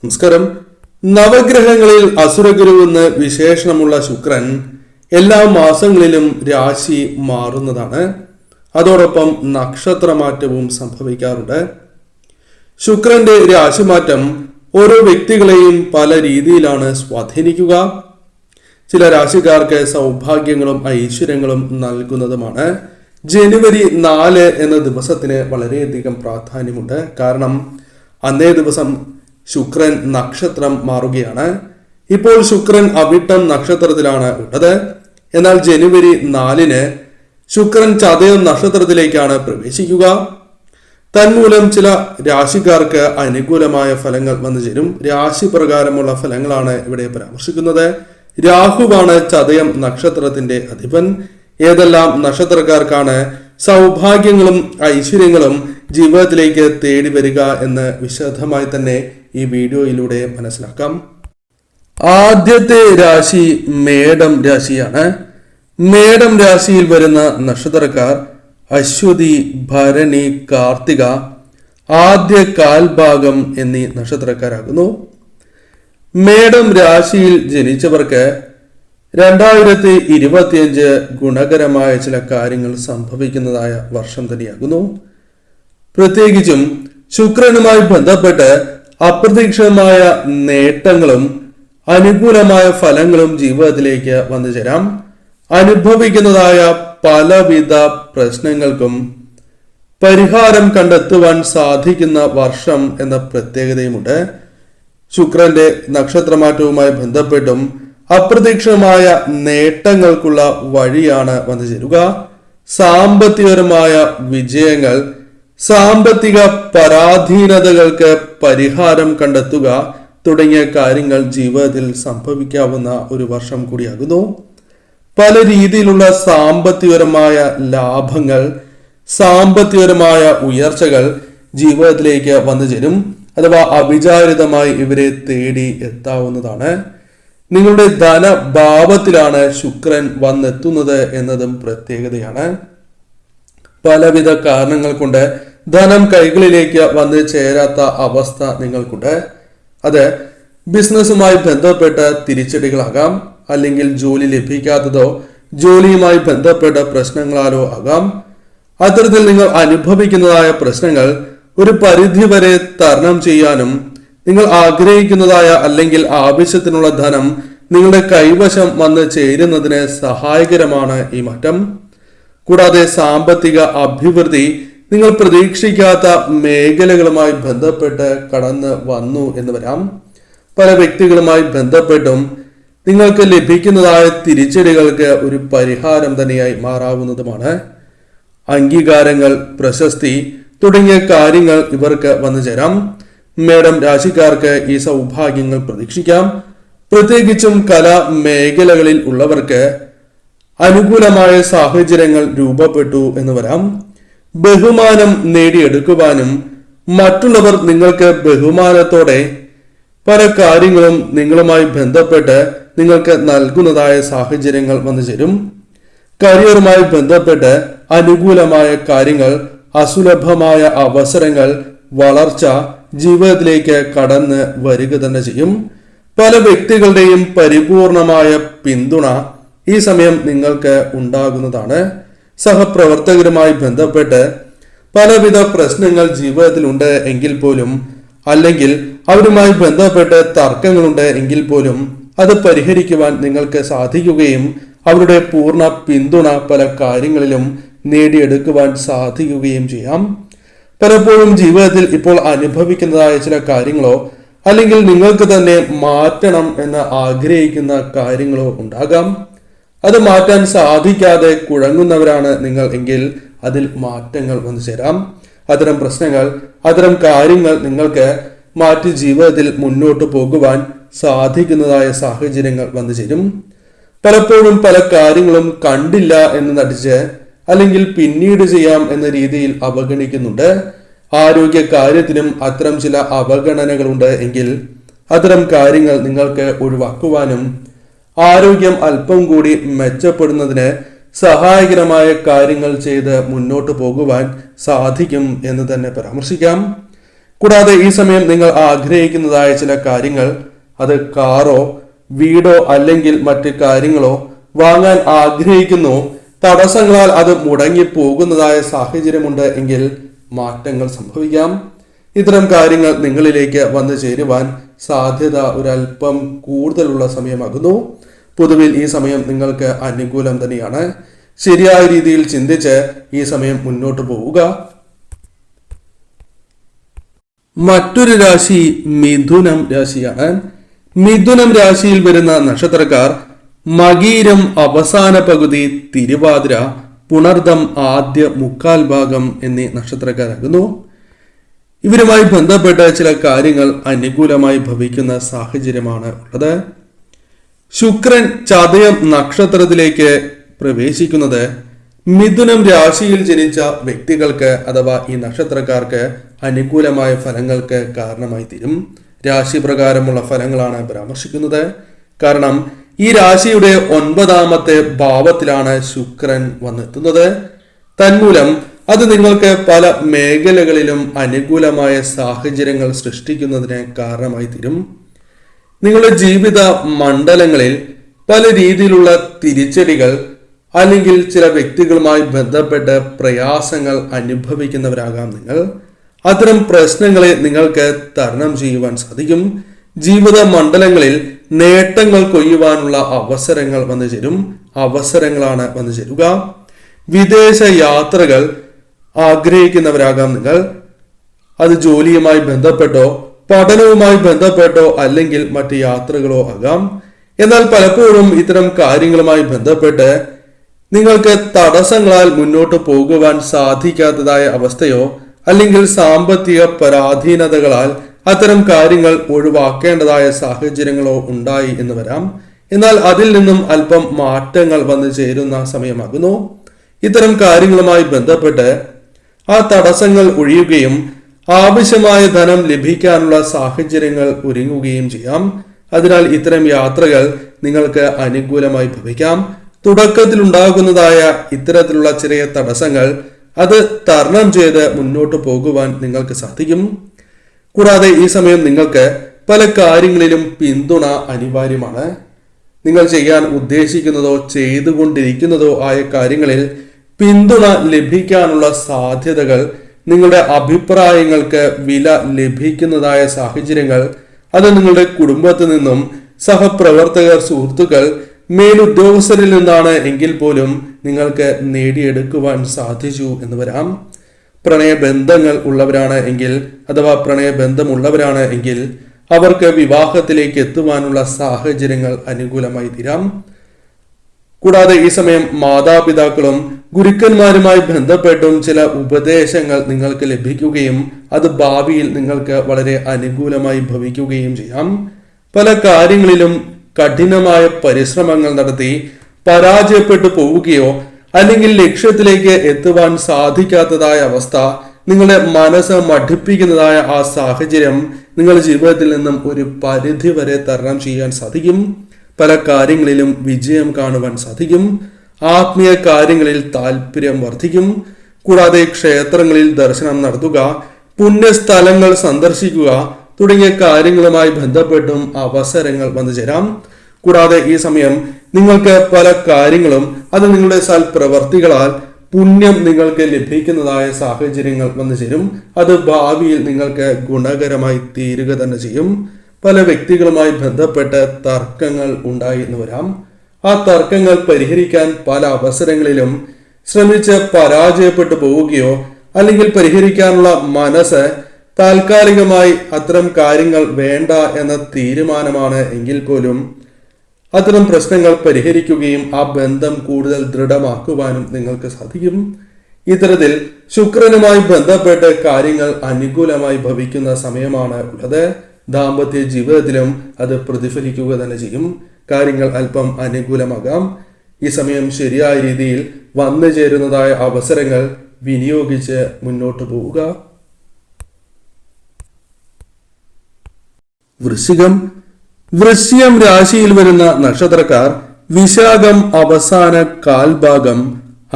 നമസ്കാരം. നവഗ്രഹങ്ങളിൽ അസുരഗുരുവെന്ന് വിശേഷണമുള്ള ശുക്രൻ എല്ലാ മാസങ്ങളിലും രാശി മാറുന്നതാണ്. അതോടൊപ്പം നക്ഷത്രമാറ്റവും സംഭവിക്കാറുണ്ട്. ശുക്രന്റെ രാശിമാറ്റം ഓരോ വ്യക്തികളെയും പല രീതിയിലാണ് സ്വാധീനിക്കുക. ചില രാശിക്കാർക്ക് സൗഭാഗ്യങ്ങളും ഐശ്വര്യങ്ങളും നൽകുന്നതുമാണ്. ജനുവരി 4 എന്ന ദിവസത്തിന് വളരെയധികം പ്രാധാന്യമുണ്ട്. കാരണം അന്നേ ദിവസം ശുക്രൻ നക്ഷത്രം മാറുകയാണ്. ഇപ്പോൾ ശുക്രൻ അവിട്ടം നക്ഷത്രത്തിലാണ് ഉള്ളത്. എന്നാൽ ജനുവരി 4 ശുക്രൻ ചതയം നക്ഷത്രത്തിലേക്കാണ് പ്രവേശിക്കുക. തന്മൂലം ചില രാശിക്കാർക്ക് അനുകൂലമായ ഫലങ്ങൾ വന്നു ചേരും. രാശി പ്രകാരമുള്ള ഫലങ്ങളാണ് ഇവിടെ പരാമർശിക്കുന്നത്. രാഹുവാണ് ചതയം നക്ഷത്രത്തിന്റെ അധിപൻ. ഏതെല്ലാം നക്ഷത്രക്കാർക്കാണ് സൗഭാഗ്യങ്ങളും ഐശ്വര്യങ്ങളും ജീവിതത്തിലേക്ക് തേടി വരിക എന്ന് വിശദമായി തന്നെ ഈ വീഡിയോയിലൂടെ മനസ്സിലാക്കാം. ആദ്യത്തെ രാശി മേടം രാശിയാണ്. മേടം രാശിയിൽ വരുന്ന നക്ഷത്രക്കാർ അശ്വതി, ഭരണി, കാർത്തിക, ആദ്യ കാൽഭാഗം എന്നീ നക്ഷത്രക്കാരാകുന്നു. മേടം രാശിയിൽ ജനിച്ചവർക്ക് 2025 ഗുണകരമായ ചില കാര്യങ്ങൾ സംഭവിക്കുന്നതായ വർഷം തന്നെയാകുന്നു. പ്രത്യേകിച്ചും ശുക്രനുമായി ബന്ധപ്പെട്ട് അപ്രതീക്ഷിതമായ നേട്ടങ്ങളും അനുകൂലമായ ഫലങ്ങളും ജീവിതത്തിലേക്ക് വന്നു ചേരാം. അനുഭവിക്കുന്നതായ പലവിധ പ്രശ്നങ്ങൾക്കും പരിഹാരം കണ്ടെത്തുവാൻ സാധിക്കുന്ന വർഷം എന്ന പ്രത്യേകതയുമുണ്ട്. ശുക്രന്റെ നക്ഷത്രമാറ്റവുമായി ബന്ധപ്പെട്ടും അപ്രതീക്ഷിതമായ നേട്ടങ്ങൾക്കുള്ള വഴിയാണ് വന്നു ചേരുക. സാമ്പത്തികപരമായ വിജയങ്ങൾ, സാമ്പത്തിക പരാധീനതകൾക്ക് പരിഹാരം കണ്ടെത്തുക തുടങ്ങിയ കാര്യങ്ങൾ ജീവിതത്തിൽ സംഭവിക്കാവുന്ന ഒരു വർഷം കൂടിയാകുന്നു. പല രീതിയിലുള്ള സാമ്പത്തികപരമായ ലാഭങ്ങൾ, സാമ്പത്തികപരമായ ഉയർച്ചകൾ ജീവിതത്തിലേക്ക് വന്നു ചേരും. അഥവാ അവിചാരിതമായി ഇവരെ തേടി എത്താവുന്നതാണ്. നിങ്ങളുടെ ധനഭാവത്തിലാണ് ശുക്രൻ വന്നെത്തുന്നത് എന്നതും പ്രത്യേകതയാണ്. പലവിധ കാരണങ്ങൾ കൊണ്ട് ധനം കൈകളിലേക്ക് വന്ന് ചേരാത്ത അവസ്ഥ നിങ്ങൾക്കുണ്ട്. അത് ബിസിനസ്സുമായി ബന്ധപ്പെട്ട തിരിച്ചടികളാകാം, അല്ലെങ്കിൽ ജോലി ലഭിക്കാത്തതോ ജോലിയുമായി ബന്ധപ്പെട്ട പ്രശ്നങ്ങളാലോ ആകാം. അത്തരത്തിൽ നിങ്ങൾ അനുഭവിക്കുന്നതായ പ്രശ്നങ്ങൾ ഒരു പരിധിവരെ തരണം ചെയ്യാനും നിങ്ങൾ ആഗ്രഹിക്കുന്നതായ അല്ലെങ്കിൽ ആവശ്യത്തിനുള്ള ധനം നിങ്ങളുടെ കൈവശം വന്ന് ചേരുന്നതിന് സഹായകരമാണ് ഈ മാറ്റം. കൂടാതെ സാമ്പത്തിക അഭിവൃദ്ധി നിങ്ങൾ പ്രതീക്ഷിക്കാത്ത മേഖലകളുമായി ബന്ധപ്പെട്ട് കടന്നു വന്നു എന്ന് വരാം. പല വ്യക്തികളുമായി ബന്ധപ്പെട്ടും നിങ്ങൾക്ക് ലഭിക്കുന്നതായ തിരിച്ചടികൾക്ക് ഒരു പരിഹാരം തന്നെയായി മാറാവുന്നതുമാണ്. അംഗീകാരങ്ങൾ, പ്രശസ്തി തുടങ്ങിയ കാര്യങ്ങൾ ഇവർക്ക് വന്നു ചേരാം. മേടം രാശിക്കാർക്ക് ഈ സൗഭാഗ്യങ്ങൾ പ്രതീക്ഷിക്കാം. പ്രത്യേകിച്ചും കലാ മേഖലകളിൽ ഉള്ളവർക്ക് അനുകൂലമായ സാഹചര്യങ്ങൾ രൂപപ്പെട്ടു എന്ന് വരാം. ബഹുമാനം നേടിയെടുക്കുവാനും മറ്റുള്ളവർ നിങ്ങൾക്ക് ബഹുമാനത്തോടെ പല കാര്യങ്ങളും നിങ്ങളുമായി ബന്ധപ്പെട്ട് നിങ്ങൾക്ക് നൽകുന്നതായ സാഹചര്യങ്ങൾ വന്നു ചേരും. കരിയറുമായി ബന്ധപ്പെട്ട് അനുകൂലമായ കാര്യങ്ങൾ, അസുലഭമായ അവസരങ്ങൾ, വളർച്ച ജീവിതത്തിലേക്ക് കടന്ന് വരിക തന്നെ ചെയ്യും. പല വ്യക്തികളുടെയും പരിപൂർണമായ പിന്തുണ ഈ സമയം നിങ്ങൾക്ക് ഉണ്ടാകുന്നതാണ്. സഹപ്രവർത്തകരുമായി ബന്ധപ്പെട്ട് പലവിധ പ്രശ്നങ്ങൾ ജീവിതത്തിലുണ്ട് എങ്കിൽ പോലും, അല്ലെങ്കിൽ അവരുമായി ബന്ധപ്പെട്ട് തർക്കങ്ങളുണ്ട് എങ്കിൽ പോലും അത് പരിഹരിക്കുവാൻ നിങ്ങൾക്ക് സാധിക്കുകയും അവരുടെ പൂർണ്ണ പിന്തുണ പല കാര്യങ്ങളിലും നേടിയെടുക്കുവാൻ സാധിക്കുകയും ചെയ്യാം. പലപ്പോഴും ജീവിതത്തിൽ ഇപ്പോൾ അനുഭവിക്കുന്നതായ ചില കാര്യങ്ങളോ അല്ലെങ്കിൽ നിങ്ങൾക്ക് തന്നെ മാറ്റണം എന്ന് ആഗ്രഹിക്കുന്ന കാര്യങ്ങളോ ഉണ്ടാകാം. അത് മാറ്റാൻ സാധിക്കാതെ കുഴങ്ങുന്നവരാണ് നിങ്ങൾ എങ്കിൽ അതിൽ മാറ്റങ്ങൾ വന്നു ചേരാം. അത്തരം പ്രശ്നങ്ങൾ, അത്തരം കാര്യങ്ങൾ നിങ്ങൾക്ക് മാറ്റി ജീവിതത്തിൽ മുന്നോട്ട് പോകുവാൻ സാധിക്കുന്നതായ സാഹചര്യങ്ങൾ വന്നു ചേരും. പലപ്പോഴും പല കാര്യങ്ങളും കണ്ടില്ല എന്ന് നടിച്ച് അല്ലെങ്കിൽ പിന്നീട് ചെയ്യാം എന്ന രീതിയിൽ അവഗണിക്കുന്നുണ്ട്. ആരോഗ്യ കാര്യത്തിനും അത്തരം ചില അവഗണനകളുണ്ട് എങ്കിൽ അത്തരം കാര്യങ്ങൾ നിങ്ങൾക്ക് ഒഴിവാക്കുവാനും ആരോഗ്യം അല്പം കൂടി മെച്ചപ്പെടുന്നതിന് സഹായകരമായ കാര്യങ്ങൾ ചെയ്ത് മുന്നോട്ട് പോകുവാൻ സാധിക്കും എന്ന് തന്നെ പരാമർശിക്കാം. കൂടാതെ ഈ സമയം നിങ്ങൾ ആഗ്രഹിക്കുന്നതായ ചില കാര്യങ്ങൾ, അത് കാറോ വീടോ അല്ലെങ്കിൽ മറ്റ് കാര്യങ്ങളോ വാങ്ങാൻ ആഗ്രഹിക്കുന്നു, തടസ്സങ്ങളാൽ അത് മുടങ്ങി പോകുന്നതായ സാഹചര്യമുണ്ട് എങ്കിൽ മാറ്റങ്ങൾ സംഭവിക്കാം. ഇത്തരം കാര്യങ്ങൾ നിങ്ങളിലേക്ക് വന്നു ചേരുവാൻ സാധ്യത ഒരല്പം കൂടുതലുള്ള സമയമാകുന്നു. പൊതുവിൽ ഈ സമയം നിങ്ങൾക്ക് അനുകൂലം തന്നെയാണ്. ശരിയായ രീതിയിൽ ചിന്തിച്ച് ഈ സമയം മുന്നോട്ട് പോവുക. മറ്റൊരു രാശി മിഥുനം രാശിയാണ്. മിഥുനം രാശിയിൽ വരുന്ന നക്ഷത്രക്കാർ മകീരം അവസാന പകുതി, തിരുവാതിര, പുണർദം ആദ്യ മുക്കാൽ ഭാഗം എന്നീ നക്ഷത്രക്കാരാകുന്നു. ഇവരുമായി ബന്ധപ്പെട്ട ചില കാര്യങ്ങൾ അനുകൂലമായി ഭവിക്കുന്ന സാഹചര്യമാണ് ഉള്ളത്. ശുക്രൻ ചതയം നക്ഷത്രത്തിലേക്ക് പ്രവേശിക്കുന്നത് മിഥുനം രാശിയിൽ ജനിച്ച വ്യക്തികൾക്ക് അഥവാ ഈ നക്ഷത്രക്കാർക്ക് അനുകൂലമായ ഫലങ്ങൾക്ക് കാരണമായി തീരും. രാശി പ്രകാരമുള്ള ഫലങ്ങളാണ് പരാമർശിക്കുന്നത്. കാരണം ഈ രാശിയുടെ 9ാമത്തെ ഭാവത്തിലാണ് ശുക്രൻ വന്നെത്തുന്നത്. തന്മൂലം അത് നിങ്ങൾക്ക് പല മേഖലകളിലും അനുകൂലമായ സാഹചര്യങ്ങൾ സൃഷ്ടിക്കുന്നതിന് കാരണമായി തീരും. നിങ്ങളുടെ ജീവിത മണ്ഡലങ്ങളിൽ പല രീതിയിലുള്ള തിരിച്ചടികൾ അല്ലെങ്കിൽ ചില വ്യക്തികളുമായി ബന്ധപ്പെട്ട് പ്രയാസങ്ങൾ അനുഭവിക്കുന്നവരാകാം നിങ്ങൾ. അത്തരം പ്രശ്നങ്ങളെ നിങ്ങൾക്ക് തരണം ചെയ്യുവാൻ സാധിക്കും. ജീവിത മണ്ഡലങ്ങളിൽ നേട്ടങ്ങൾ കൊയ്യുവാനുള്ള അവസരങ്ങൾ വന്നു ചേരും. അവസരങ്ങളാണ് വന്നു ചേരുക. വിദേശ യാത്രകൾ ആഗ്രഹിക്കുന്നവരാകാം നിങ്ങൾ. അത് ജോലിയുമായി ബന്ധപ്പെട്ടോ പഠനവുമായി ബന്ധപ്പെട്ടോ അല്ലെങ്കിൽ മറ്റ് യാത്രകളോ ആകാം. എന്നാൽ പലപ്പോഴും ഇത്തരം കാര്യങ്ങളുമായി ബന്ധപ്പെട്ട് നിങ്ങൾക്ക് തടസ്സങ്ങളാൽ മുന്നോട്ട് പോകുവാൻ സാധിക്കാത്തതായ അവസ്ഥയോ അല്ലെങ്കിൽ സാമ്പത്തിക പരാധീനതകളാൽ അത്തരം കാര്യങ്ങൾ ഒഴിവാക്കേണ്ടതായ സാഹചര്യങ്ങളോ ഉണ്ടായി എന്ന് വരാം. എന്നാൽ അതിൽ നിന്നും അല്പം മാറ്റങ്ങൾ വന്നു ചേരുന്ന സമയമാകുന്നു. ഇത്തരം കാര്യങ്ങളുമായി ബന്ധപ്പെട്ട് ആ തടസ്സങ്ങൾ ഒഴിയുകയും ആവശ്യമായ ധനം ലഭിക്കാനുള്ള സാഹചര്യങ്ങൾ ഒരുങ്ങുകയും ചെയ്യാം. അതിനാൽ ഇത്തരം യാത്രകൾ നിങ്ങൾക്ക് അനുകൂലമായി ഭവിക്കാം. തുടക്കത്തിൽ ഉണ്ടാകുന്നതായ ഇത്തരത്തിലുള്ള ചെറിയ തടസ്സങ്ങൾ അത് തരണം ചെയ്ത് മുന്നോട്ട് പോകുവാൻ നിങ്ങൾക്ക് സാധിക്കും. കൂടാതെ ഈ സമയം നിങ്ങൾക്ക് പല കാര്യങ്ങളിലും പിന്തുണ അനിവാര്യമാണ്. നിങ്ങൾ ചെയ്യാൻ ഉദ്ദേശിക്കുന്നതോ ചെയ്തുകൊണ്ടിരിക്കുന്നതോ ആയ കാര്യങ്ങളിൽ പിന്തുണ ലഭിക്കാനുള്ള സാധ്യതകൾ, നിങ്ങളുടെ അഭിപ്രായങ്ങൾക്ക് വില ലഭിക്കുന്നതായ സാഹചര്യങ്ങൾ, അത് നിങ്ങളുടെ കുടുംബത്തിൽ നിന്നും സഹപ്രവർത്തകർ, സുഹൃത്തുക്കൾ, മേലുദ്യോഗസ്ഥരിൽ നിന്നാണ് എങ്കിൽ പോലും നിങ്ങൾക്ക് നേടിയെടുക്കുവാൻ സാധിച്ചു എന്ന് വരാം. പ്രണയബന്ധങ്ങൾ ഉള്ളവരാണ് എങ്കിൽ അഥവാ പ്രണയബന്ധമുള്ളവരാണ് എങ്കിൽ അവർക്ക് വിവാഹത്തിലേക്ക് എത്തുവാനുള്ള സാഹചര്യങ്ങൾ അനുകൂലമായി തീരാം. കൂടാതെ ഈ സമയം മാതാപിതാക്കളും ഗുരുക്കന്മാരുമായി ബന്ധപ്പെട്ടും ചില ഉപദേശങ്ങൾ നിങ്ങൾക്ക് ലഭിക്കുകയും അത് ഭാവിയിൽ നിങ്ങൾക്ക് വളരെ അനുകൂലമായി ഭവിക്കുകയും ചെയ്യാം. പല കാര്യങ്ങളിലും കഠിനമായ പരിശ്രമങ്ങൾ നടത്തി പരാജയപ്പെട്ടു പോവുകയോ അല്ലെങ്കിൽ ലക്ഷ്യത്തിലേക്ക് എത്തുവാൻ സാധിക്കാത്തതായ അവസ്ഥ, നിങ്ങളുടെ മനസ്സ് മടുപ്പിക്കുന്നതായ ആ സാഹചര്യം നിങ്ങളുടെ ജീവിതത്തിൽ നിന്നും ഒരു പരിധി വരെ തരണം ചെയ്യാൻ സാധിക്കും. പല കാര്യങ്ങളിലും വിജയം കാണുവാൻ സാധിക്കും. ആത്മീയ കാര്യങ്ങളിൽ താല്പര്യം വർദ്ധിക്കും. കൂടാതെ ക്ഷേത്രങ്ങളിൽ ദർശനം നടത്തുക, പുണ്യസ്ഥലങ്ങൾ സന്ദർശിക്കുക തുടങ്ങിയ കാര്യങ്ങളുമായി ബന്ധപ്പെട്ടും അവസരങ്ങൾ വന്നു ചേരാം. കൂടാതെ ഈ സമയം നിങ്ങൾക്ക് പല കാര്യങ്ങളും അത് നിങ്ങളുടെ സൽപ്രവർത്തികളാൽ പുണ്യം നിങ്ങൾക്ക് ലഭിക്കുന്നതായ സാഹചര്യങ്ങൾ വന്നു ചേരും. അത് ഭാവിയിൽ നിങ്ങൾക്ക് ഗുണകരമായി തീരുക തന്നെ ചെയ്യും. പല വ്യക്തികളുമായി ബന്ധപ്പെട്ട് തർക്കങ്ങൾ ഉണ്ടായി എന്ന് വരാം. ആ തർക്കങ്ങൾ പരിഹരിക്കാൻ പല അവസരങ്ങളിലും ശ്രമിച്ച് പരാജയപ്പെട്ടു പോവുകയോ അല്ലെങ്കിൽ പരിഹരിക്കാനുള്ള മനസ്സ് താൽക്കാലികമായി അത്തരം കാര്യങ്ങൾ വേണ്ട എന്ന തീരുമാനമാണ് എങ്കിൽ പോലും അത്തരം പ്രശ്നങ്ങൾ പരിഹരിക്കുകയും ആ ബന്ധം കൂടുതൽ ദൃഢമാക്കുവാനും നിങ്ങൾക്ക് സാധിക്കും. ഇത്തരത്തിൽ ശുക്രനുമായി ബന്ധപ്പെട്ട് കാര്യങ്ങൾ അനുകൂലമായി ഭവിക്കുന്ന സമയമാണ് ഉള്ളത്. ദാമ്പത്യ ജീവിതത്തിലും അത് പ്രതിഫലിക്കുക തന്നെ ചെയ്യും. കാര്യങ്ങൾ അല്പം അനുകൂലമാകാം. ഈ സമയം ശരിയായ രീതിയിൽ വന്നു ചേരുന്നതായ അവസരങ്ങൾ വിനിയോഗിച്ച് മുന്നോട്ട് പോവുക. വൃശ്ചികം രാശിയിൽ വരുന്ന നക്ഷത്രക്കാർ വിശാഖം അവസാന കാൽഭാഗം,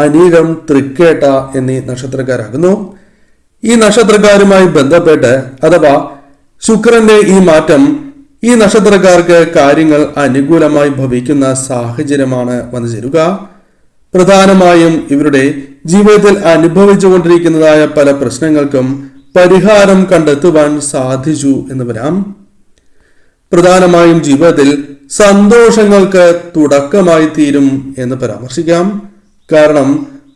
അനിഴം, തൃക്കേട്ട എന്നീ നക്ഷത്രക്കാരാകുന്നു. ഈ നക്ഷത്രക്കാരുമായി ബന്ധപ്പെട്ട് അഥവാ ശുക്രന്റെ ഈ മാറ്റം ഈ നക്ഷത്രക്കാർക്ക് കാര്യങ്ങൾ അനുകൂലമായി ഭവിക്കുന്ന സാഹചര്യമാണ് വന്നു ചേരുക. പ്രധാനമായും ഇവരുടെ ജീവിതത്തിൽ അനുഭവിച്ചുകൊണ്ടിരിക്കുന്നതായ പല പ്രശ്നങ്ങൾക്കും പരിഹാരം കണ്ടെത്തുവാൻ സാധിച്ചു എന്ന് വരാം. പ്രധാനമായും ജീവിതത്തിൽ സന്തോഷങ്ങൾക്ക് തുടക്കമായി തീരും എന്ന് പരാമർശിക്കാം. കാരണം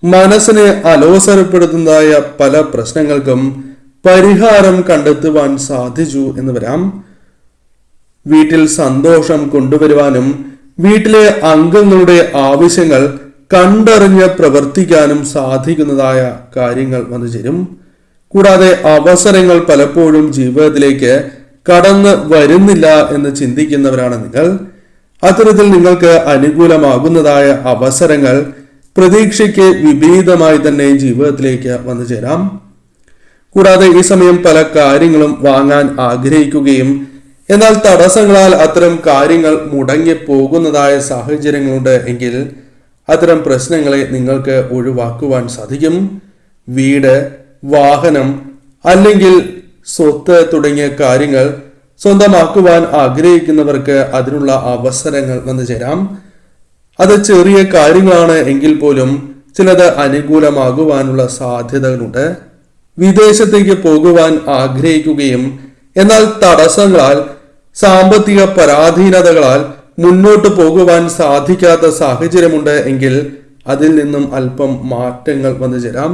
മനസ്സിനെ അലോസരപ്പെടുത്തുന്നതായ പല പ്രശ്നങ്ങൾക്കും പരിഹാരം കണ്ടെത്തുവാൻ സാധിച്ചു എന്ന് വരാം. വീട്ടിൽ സന്തോഷം കൊണ്ടുവരുവാനും വീട്ടിലെ അംഗങ്ങളുടെ ആവശ്യങ്ങൾ കണ്ടറിഞ്ഞ് പ്രവർത്തിക്കാനും സാധിക്കുന്നതായ കാര്യങ്ങൾ വന്നു ചേരും. കൂടാതെ അവസരങ്ങൾ പലപ്പോഴും ജീവിതത്തിലേക്ക് കടന്ന് വരുന്നില്ല എന്ന് ചിന്തിക്കുന്നവരാണ് നിങ്ങൾ. അത്തരത്തിൽ നിങ്ങൾക്ക് അനുകൂലമാകുന്നതായ അവസരങ്ങൾ പ്രതീക്ഷയ്ക്ക് വിപരീതമായി തന്നെ ജീവിതത്തിലേക്ക് വന്നു ചേരാം. കൂടാതെ ഈ സമയം പല കാര്യങ്ങളും വാങ്ങാൻ ആഗ്രഹിക്കുകയും എന്നാൽ തടസ്സങ്ങളാൽ അത്തരം കാര്യങ്ങൾ മുടങ്ങി പോകുന്നതായ സാഹചര്യങ്ങളുണ്ട് എങ്കിൽ അത്തരം പ്രശ്നങ്ങളെ നിങ്ങൾക്ക് ഒഴിവാക്കുവാൻ സാധിക്കും. വീട്, വാഹനം അല്ലെങ്കിൽ സ്വത്ത് തുടങ്ങിയ കാര്യങ്ങൾ സ്വന്തമാക്കുവാൻ ആഗ്രഹിക്കുന്നവർക്ക് അതിനുള്ള അവസരങ്ങൾ വന്നു ചേരാം. അത് ചെറിയ കാര്യങ്ങളാണ് എങ്കിൽ പോലും ചിലത് അനുകൂലമാകുവാനുള്ള സാധ്യതകളുണ്ട്. വിദേശത്തേക്ക് പോകുവാൻ ആഗ്രഹിക്കുകയും എന്നാൽ തടസ്സങ്ങളാൽ സാമ്പത്തിക പരാധീനതകളാൽ മുന്നോട്ട് പോകുവാൻ സാധിക്കാത്ത സാഹചര്യമുണ്ട് എങ്കിൽ അതിൽ നിന്നും അല്പം മാറ്റങ്ങൾ വന്നു ചേരാം.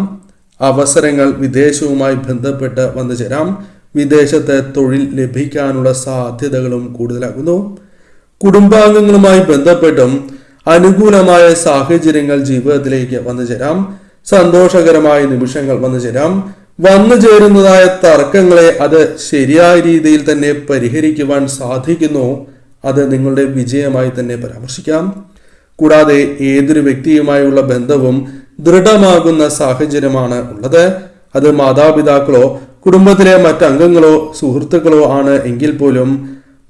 അവസരങ്ങൾ വിദേശവുമായി ബന്ധപ്പെട്ട് വന്നു ചേരാം. വിദേശത്ത് തൊഴിൽ ലഭിക്കാനുള്ള സാധ്യതകളും കൂടുതലാകുന്നു. കുടുംബാംഗങ്ങളുമായി ബന്ധപ്പെട്ടും അനുകൂലമായ സാഹചര്യങ്ങൾ ജീവിതത്തിലേക്ക് വന്നു ചേരാം. സന്തോഷകരമായ നിമിഷങ്ങൾ വന്നു ചേരാം. വന്നു ചേരുന്നതായ തർക്കങ്ങളെ അത് ശരിയായ രീതിയിൽ തന്നെ പരിഹരിക്കുവാൻ സാധിക്കുന്നു. അത് നിങ്ങളുടെ വിജയമായി തന്നെ പരാമർശിക്കാം. കൂടാതെ ഏതൊരു വ്യക്തിയുമായുള്ള ബന്ധവും ദൃഢമാകുന്ന സാഹചര്യമാണ് ഉള്ളത്. അത് മാതാപിതാക്കളോ കുടുംബത്തിലെ മറ്റംഗങ്ങളോ സുഹൃത്തുക്കളോ ആണ് എങ്കിൽ പോലും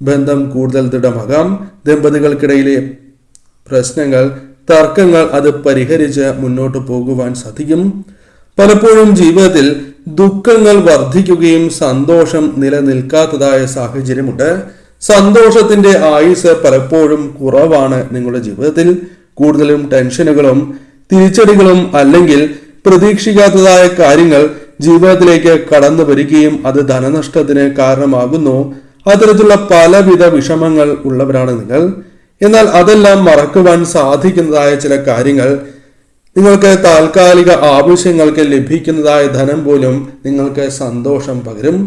ബന്ധം കൂടുതൽ ദൃഢമാകാം. ദമ്പതികൾക്കിടയിലെ പ്രശ്നങ്ങൾ, തർക്കങ്ങൾ അത് പരിഹരിച്ച് മുന്നോട്ട് പോകുവാൻ സാധിക്കും. പലപ്പോഴും ജീവിതത്തിൽ ദുഃഖങ്ങൾ വർദ്ധിക്കുകയും സന്തോഷം നിലനിൽക്കാത്തതായ സാഹചര്യമുണ്ട്. സന്തോഷത്തിന്റെ ആയുസ് പലപ്പോഴും കുറവാണ് നിങ്ങളുടെ ജീവിതത്തിൽ. കൂടുതലും ടെൻഷനുകളും തിരിച്ചടികളും അല്ലെങ്കിൽ പ്രതീക്ഷിക്കാത്തതായ കാര്യങ്ങൾ ജീവിതത്തിലേക്ക് കടന്നു വരികയും അത് ധനനഷ്ടത്തിന് കാരണമാകുന്നു. അത്തരത്തിലുള്ള പലവിധ വിഷമങ്ങൾ ഉള്ളവരാണ് നിങ്ങൾ. എന്നാൽ അതെല്ലാം മറക്കുവാൻ സാധിക്കുന്നതായ ചില കാര്യങ്ങൾ, നിങ്ങൾക്ക് താൽക്കാലിക ആവശ്യങ്ങൾക്ക് ലഭിക്കുന്നതായ ധനം പോലും നിങ്ങൾക്ക് സന്തോഷം പകരും.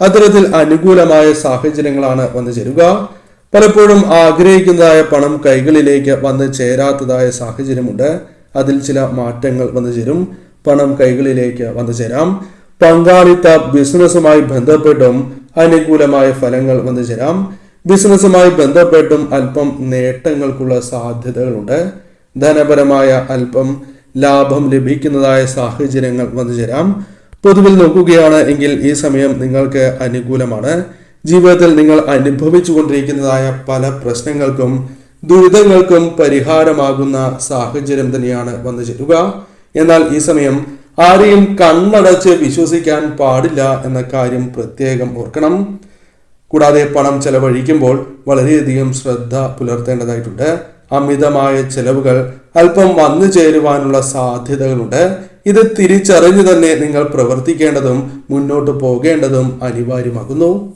അത്തരത്തിൽ അനുകൂലമായ സാഹചര്യങ്ങളാണ് വന്നു ചേരുക. പലപ്പോഴും ആഗ്രഹിക്കുന്നതായ പണം കൈകളിലേക്ക് വന്ന് ചേരാത്തതായ സാഹചര്യമുണ്ട്. അതിൽ ചില മാറ്റങ്ങൾ വന്നു ചേരും. പണം കൈകളിലേക്ക് വന്നു ചേരാം. പങ്കാളിത്ത ബിസിനസ്സുമായി ബന്ധപ്പെട്ടും അനുകൂലമായ ഫലങ്ങൾ വന്നു ചേരാം. ബിസിനസ്സുമായി ബന്ധപ്പെട്ടും അല്പം നേട്ടങ്ങൾക്കുള്ള സാധ്യതകളുണ്ട്. ധനപരമായ അല്പം ലാഭം ലഭിക്കുന്നതായ സാഹചര്യങ്ങൾ വന്നു ചേരാം. പൊതുവിൽ നോക്കുകയാണ് എങ്കിൽ ഈ സമയം നിങ്ങൾക്ക് അനുകൂലമാണ്. ജീവിതത്തിൽ നിങ്ങൾ അനുഭവിച്ചു കൊണ്ടിരിക്കുന്നതായ പല പ്രശ്നങ്ങൾക്കും ദുരിതങ്ങൾക്കും പരിഹാരമാകുന്ന സാഹചര്യം തന്നെയാണ് വന്നു ചേരുക. എന്നാൽ ഈ സമയം ആരെയും കണ്ണടച്ച് വിശ്വസിക്കാൻ പാടില്ല എന്ന കാര്യം പ്രത്യേകം ഓർക്കണം. കൂടാതെ പണം ചെലവഴിക്കുമ്പോൾ വളരെയധികം ശ്രദ്ധ പുലർത്തേണ്ടതായിട്ടുണ്ട്. അമിതമായ ചെലവുകൾ അല്പം വന്നു ചേരുവാനുള്ള സാധ്യതകളുണ്ട്. ഇത് തിരിച്ചറിഞ്ഞു തന്നെ നിങ്ങൾ പ്രവർത്തിക്കേണ്ടതും മുന്നോട്ട് പോകേണ്ടതും അനിവാര്യമാകുന്നു.